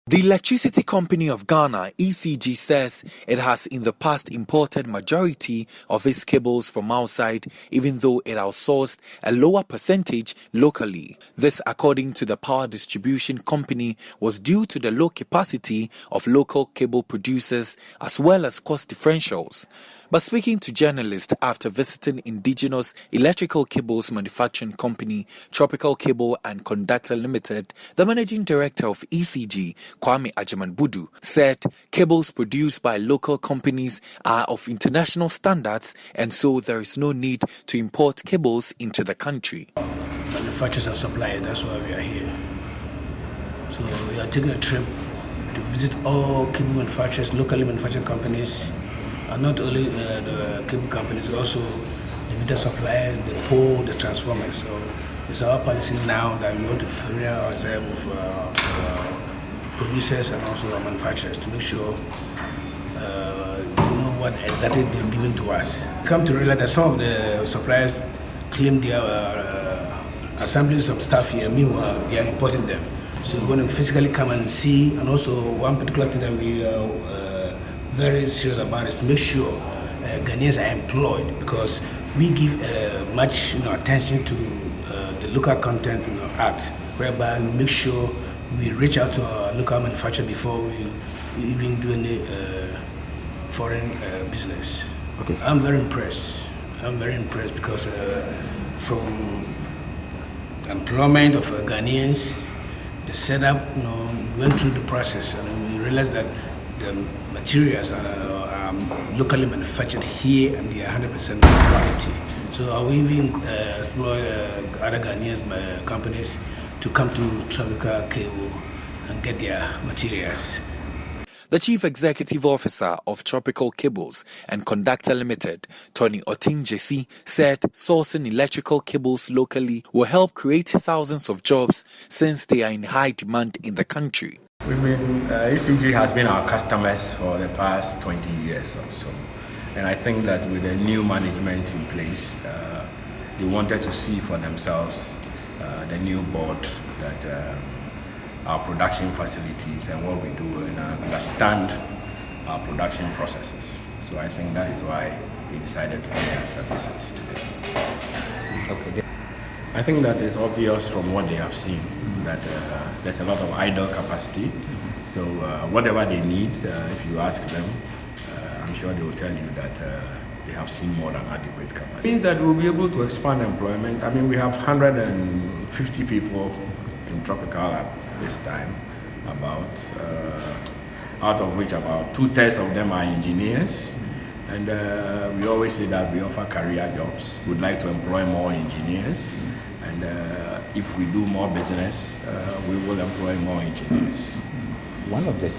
The Electricity Company of Ghana, ECG, says it has in the past imported majority of its cables from outside, even though it outsourced a lower percentage locally. This, according to the power distribution company, was due to the low capacity of local cable producers as well as cost differentials. But speaking to journalists after visiting indigenous electrical cables manufacturing company Tropical Cable and Conductor Limited, the managing director of ECG, Kwame Ajaman-Budu, said cables produced by local companies are of international standards, and so there is no need to import cables into the country. Manufacturers and suppliers, that's why we are here. So we are taking a trip to visit all cable manufacturers, locally manufactured companies, and not only the cable companies, also the meter suppliers, the pole, the transformers. So it's our policy now that we want to familiar ourselves with producers and also our manufacturers to make sure we know what exactly they're giving to us. Come to realize that some of the suppliers claim they are assembling some stuff here, meanwhile they are importing them. So we want to physically come and see, and also one particular thing that we are very serious about is to make sure Ghanaians are employed, because we give much attention to the local content act, whereby we make sure we reach out to our local manufacturer before we even do any foreign business. Okay. I'm very impressed because from employment of Ghanaians, the setup, we went through the process and we realized that the materials are locally manufactured here and they are 100% quality. So we even explore other Ghanaian companies to come to Tropical Cable and get their materials. The Chief Executive Officer of Tropical Cables and Conductor Limited, Tony Otinjesi, said sourcing electrical cables locally will help create thousands of jobs since they are in high demand in the country. ECG has been our customers for the past 20 years or so. And I think that with the new management in place, they wanted to see for themselves, the new board, that our production facilities and what we do and understand our production processes. So I think that is why we decided to pay us a visit today. Okay. I think that is obvious from what they have seen, that there's a lot of idle capacity. So whatever they need, if you ask them, I'm sure they will tell you that they have seen more than adequate capacity. It means that we'll be able to expand employment. I mean, we have 150 people in Tropical at this time, out of which about 2/3 of them are engineers. And we always say that we offer career jobs. We'd like to employ more engineers. And if we do more business, we will employ more engineers. One of the